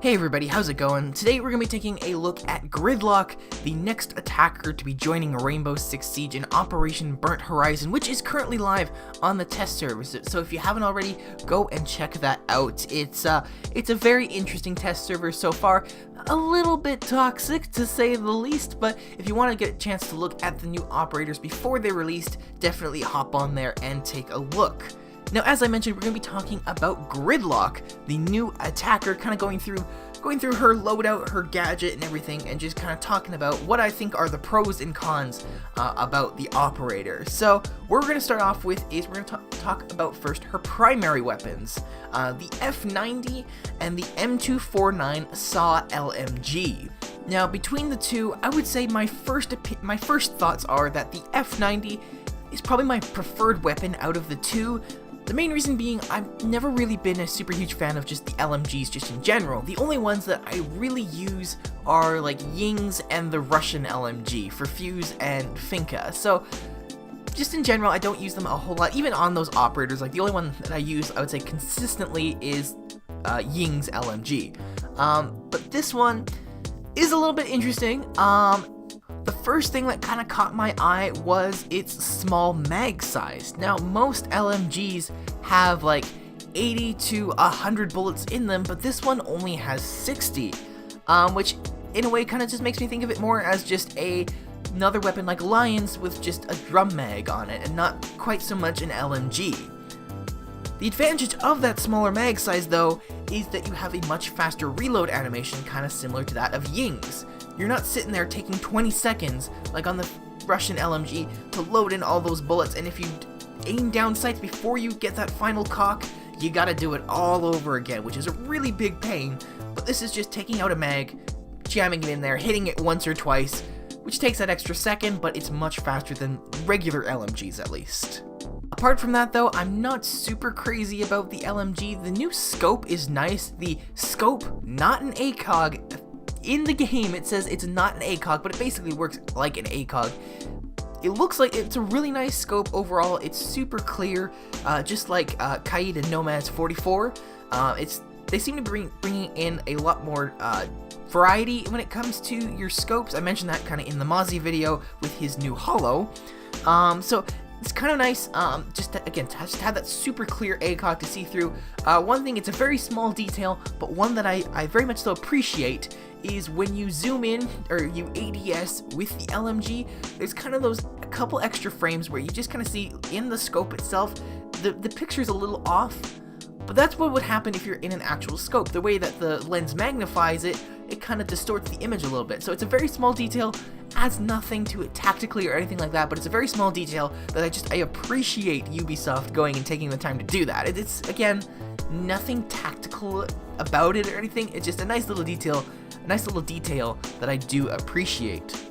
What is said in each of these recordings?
Hey everybody, how's it going? Today we're going to be taking a look at Gridlock, the next attacker to be joining Rainbow Six Siege in Operation Burnt Horizon, which is currently live on the test server. So if you haven't already, go and check that out. It's a very interesting test server so far. A little bit toxic to say the least, but if you want to get a chance to look at the new operators before they're released, definitely hop on there and take a look. Now, as I mentioned, we're going to be talking about Gridlock, the new attacker, kind of going through her loadout, her gadget, and everything, and just kind of talking about what I think are the pros and cons about the operator. So, what we're going to start off with is we're going to talk about first her primary weapons, the F90 and the M249 SAW LMG. Now, between the two, I would say my first thoughts are that the F90 is probably my preferred weapon out of the two. The main reason being, I've never really been a super huge fan of just the LMGs just in general. The only ones that I really use are like Ying's and the Russian LMG for Fuse and Finka. So just in general, I don't use them a whole lot. Even on those operators, like the only one that I use, I would say consistently is Ying's LMG. But this one is a little bit interesting. The first thing that kind of caught my eye was its small mag size. Now, most LMGs have like 80 to 100 bullets in them, but this one only has 60, which in a way kind of just makes me think of it more as just another weapon like Lion's with just a drum mag on it, and not quite so much an LMG. The advantage of that smaller mag size, though, is that you have a much faster reload animation, kind of similar to that of Ying's. You're not sitting there taking 20 seconds, like on the Russian LMG, to load in all those bullets, and if you aim down sights before you get that final cock, you gotta do it all over again, which is a really big pain. But this is just taking out a mag, jamming it in there, hitting it once or twice, which takes that extra second, but it's much faster than regular LMGs at least. Apart from that though, I'm not super crazy about the LMG. The new scope is nice. The scope, not an ACOG. In the game, it says it's not an ACOG, but it basically works like an ACOG. It looks like it's a really nice scope overall. It's super clear, just like Kaid and Nomad's 44. They seem to be bringing in a lot more variety when it comes to your scopes. I mentioned that kind of in the Mozzie video with his new holo. So it's kind of nice, just to have that super clear ACOG to see through. One thing, it's a very small detail, but one that I very much so appreciate is when you zoom in, or you ADS with the LMG, there's kind of a couple extra frames where you just kind of see in the scope itself, the picture's a little off, but that's what would happen if you're in an actual scope. The way that the lens magnifies it, it kind of distorts the image a little bit. So it's a very small detail, adds nothing to it tactically or anything like that, but it's a very small detail that I appreciate Ubisoft going and taking the time to do that. It's, again, nothing tactical about it or anything, it's just a nice little detail that I do appreciate.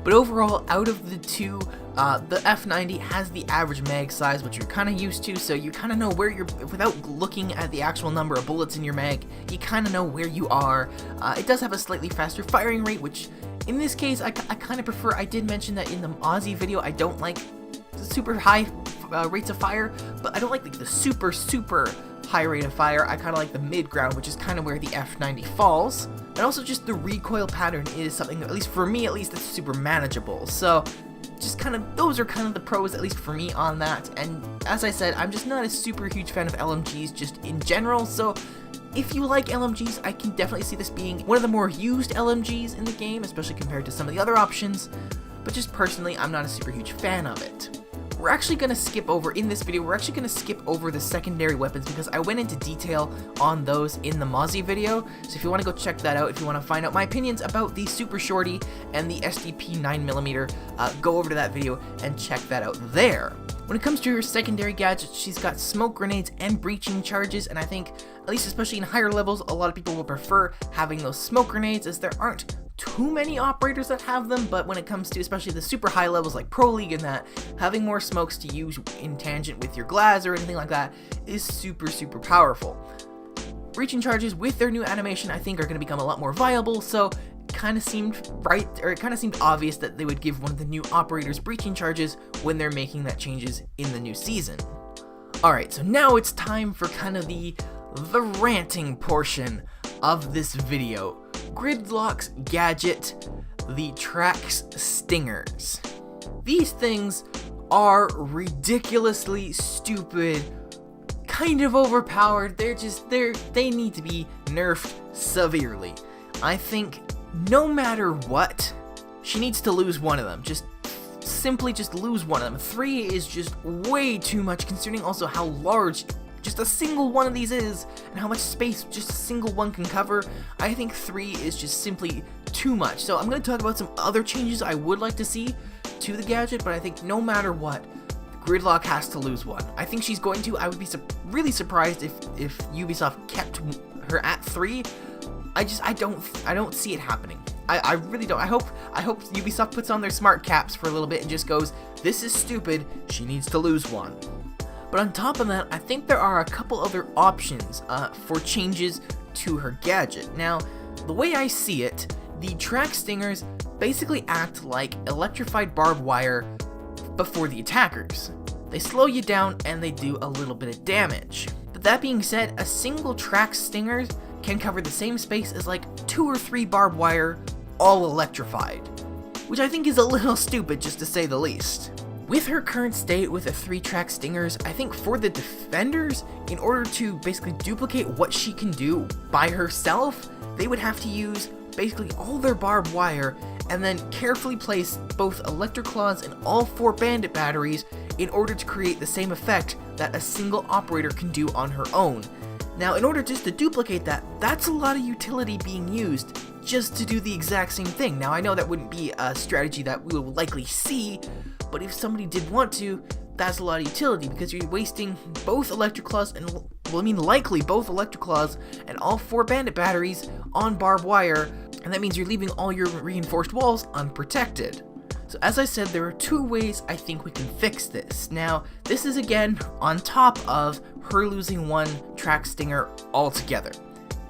But overall, out of the two, the F90 has the average mag size, which you're kind of used to, so you kind of know where you're, without looking at the actual number of bullets in your mag, you kind of know where you are. It does have a slightly faster firing rate, which in this case, I kind of prefer. I did mention that in the Mozzie video, I don't like the super high rates of fire, but I don't like the super high rate of fire. I kind of like the mid ground, which is kind of where the F90 falls. And also just the recoil pattern is something, at least for me, that's super manageable. So just kind of, those are kind of the pros, at least for me, on that. And as I said, I'm just not a super huge fan of LMGs just in general. So if you like LMGs, I can definitely see this being one of the more used LMGs in the game, especially compared to some of the other options. But just personally, I'm not a super huge fan of it. We're actually going to skip over, in this video, the secondary weapons because I went into detail on those in the Mozzie video. So if you want to go check that out, if you want to find out my opinions about the Super Shorty and the SDP 9mm, go over to that video and check that out there. When it comes to her secondary gadgets, she's got smoke grenades and breaching charges, and I think, at least especially in higher levels, a lot of people will prefer having those smoke grenades as there aren't too many operators that have them, but when it comes to especially the super high levels like Pro League and that, having more smokes to use in tangent with your glass or anything like that is super powerful. Breaching charges with their new animation, I think, are going to become a lot more viable, so it kind of seemed obvious that they would give one of the new operators breaching charges when they're making that changes in the new season. Alright, so now it's time for kind of the ranting portion of this video, Gridlock's gadget, the Trax Stingers. These things are ridiculously stupid, kind of overpowered. They need to be nerfed severely. I think no matter what, she needs to lose one of them. Simply lose one of them. 3 is just way too much, considering also how large just a single one of these is, and how much space just a single one can cover. I think 3 is just simply too much. So I'm going to talk about some other changes I would like to see to the gadget, but I think no matter what, Gridlock has to lose one. I think she's going to. I would be really surprised if Ubisoft kept her at 3. I don't see it happening. I really don't. I hope Ubisoft puts on their smart caps for a little bit and just goes, this is stupid, she needs to lose one. But on top of that, I think there are a couple other options for changes to her gadget. Now, the way I see it, the Trax Stingers basically act like electrified barbed wire before the attackers. They slow you down and they do a little bit of damage. But that being said, a single Trax Stingers can cover the same space as like 2 or 3 barbed wire, all electrified, which I think is a little stupid, just to say the least. With her current state with the 3 Trax Stingers, I think for the defenders, in order to basically duplicate what she can do by herself, they would have to use basically all their barbed wire and then carefully place both Electric Claws and all 4 Bandit batteries in order to create the same effect that a single operator can do on her own. Now, in order just to duplicate that, that's a lot of utility being used just to do the exact same thing. Now, I know that wouldn't be a strategy that we will likely see, but if somebody did want to, that's a lot of utility, because you're wasting both Electric Claws and, likely both Electric Claws and all 4 Bandit batteries on barbed wire, and that means you're leaving all your reinforced walls unprotected. So as I said, there are 2 ways I think we can fix this. Now, this is again on top of her losing 1 Trax Stinger altogether.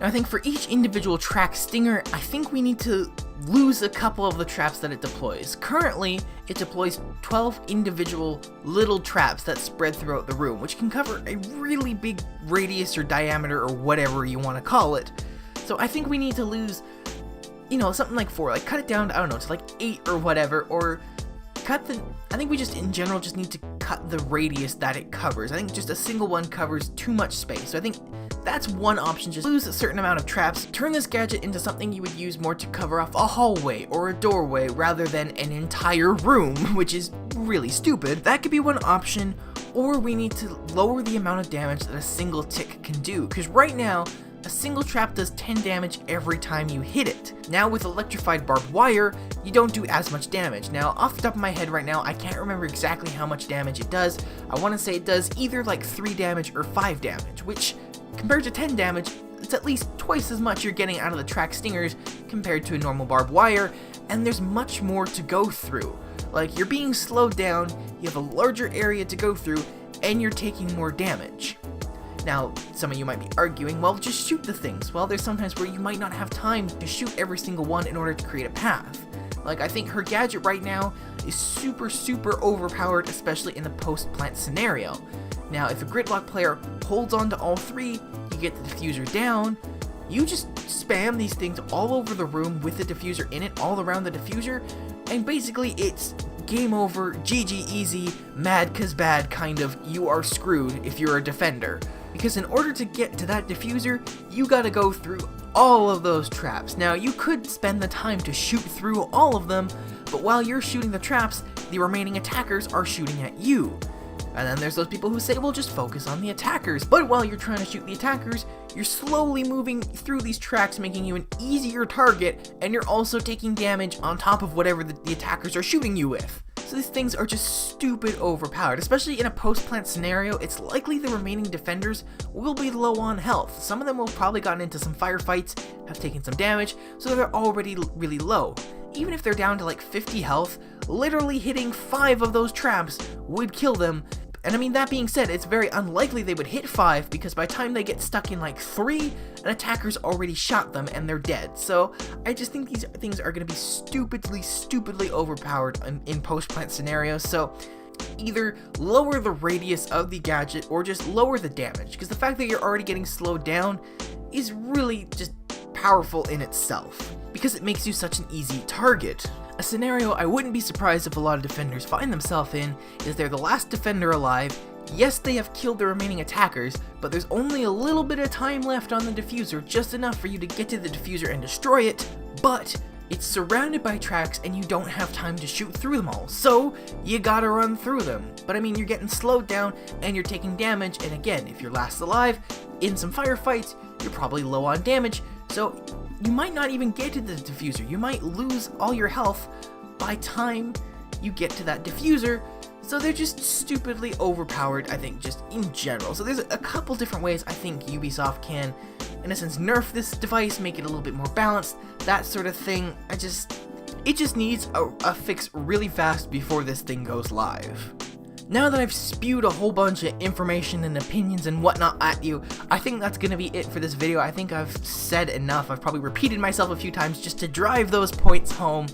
Now, I think for each individual Trax Stinger, I think we need to lose a couple of the traps that it deploys. Currently, it deploys 12 individual little traps that spread throughout the room, which can cover a really big radius or diameter or whatever you want to call it. So I think we need to lose, something like 4, like cut it down, to like 8 or whatever, or I think we just in general just need to cut the radius that it covers. I think just a single one covers too much space. So I think that's one option, just lose a certain amount of traps. Turn this gadget into something you would use more to cover off a hallway or a doorway rather than an entire room, which is really stupid. That could be one option, or we need to lower the amount of damage that a single tick can do, because right now, a single trap does 10 damage every time you hit it. Now with electrified barbed wire, you don't do as much damage. Now off the top of my head right now, I can't remember exactly how much damage it does. I want to say it does either like 3 damage or 5 damage, which compared to 10 damage, it's at least twice as much you're getting out of the Trax Stingers compared to a normal barbed wire, and there's much more to go through. Like, you're being slowed down, you have a larger area to go through, and you're taking more damage. Now, some of you might be arguing, well, just shoot the things. Well, there's sometimes where you might not have time to shoot every single one in order to create a path. Like, I think her gadget right now is super, super overpowered, especially in the post-plant scenario. Now, if a Gridlock player holds on to all 3, you get the diffuser down, you just spam these things all over the room with the diffuser in it, all around the diffuser, and basically it's game over, GG easy, mad 'cause bad kind of, you are screwed if you're a defender. Because in order to get to that diffuser, you gotta go through all of those traps. Now, you could spend the time to shoot through all of them, but while you're shooting the traps, the remaining attackers are shooting at you. And then there's those people who say, well, just focus on the attackers. But while you're trying to shoot the attackers, you're slowly moving through these tracks, making you an easier target, and you're also taking damage on top of whatever the attackers are shooting you with. So these things are just stupid overpowered. Especially in a post-plant scenario, it's likely the remaining defenders will be low on health. Some of them will probably gotten into some firefights, have taken some damage, so they're already really low. Even if they're down to like 50 health, literally hitting 5 of those traps would kill them. And I mean, that being said, it's very unlikely they would hit 5, because by the time they get stuck in like 3, an attacker's already shot them and they're dead. So I just think these things are going to be stupidly overpowered in post-plant scenarios. So either lower the radius of the gadget or just lower the damage, because the fact that you're already getting slowed down is really just powerful in itself, because it makes you such an easy target. A scenario I wouldn't be surprised if a lot of defenders find themselves in is they're the last defender alive. Yes, they have killed the remaining attackers, but there's only a little bit of time left on the diffuser, just enough for you to get to the diffuser and destroy it, but it's surrounded by tracks and you don't have time to shoot through them all, so you gotta run through them. But I mean, you're getting slowed down and you're taking damage, and again, if you're last alive in some firefights, you're probably low on damage, so you might not even get to the diffuser. You might lose all your health by time you get to that diffuser. So they're just stupidly overpowered, I think, just in general. So there's a couple different ways I think Ubisoft can, in a sense, nerf this device, make it a little bit more balanced, that sort of thing. It just needs a fix really fast before this thing goes live. Now that I've spewed a whole bunch of information and opinions and whatnot at you, I think that's going to be it for this video. I think I've said enough. I've probably repeated myself a few times just to drive those points home.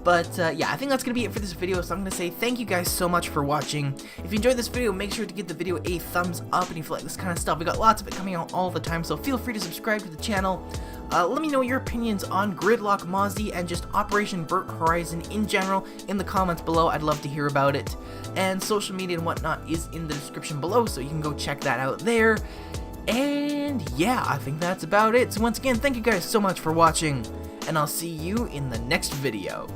But yeah, I think that's going to be it for this video, so I'm going to say thank you guys so much for watching. If you enjoyed this video, make sure to give the video a thumbs up, and if you like this kind of stuff, we got lots of it coming out all the time, so feel free to subscribe to the channel. Let me know your opinions on Gridlock, Mozzie, and just Operation Burnt Horizon in general in the comments below. I'd love to hear about it. And social media and whatnot is in the description below, so you can go check that out there. And yeah, I think that's about it. So once again, thank you guys so much for watching, and I'll see you in the next video.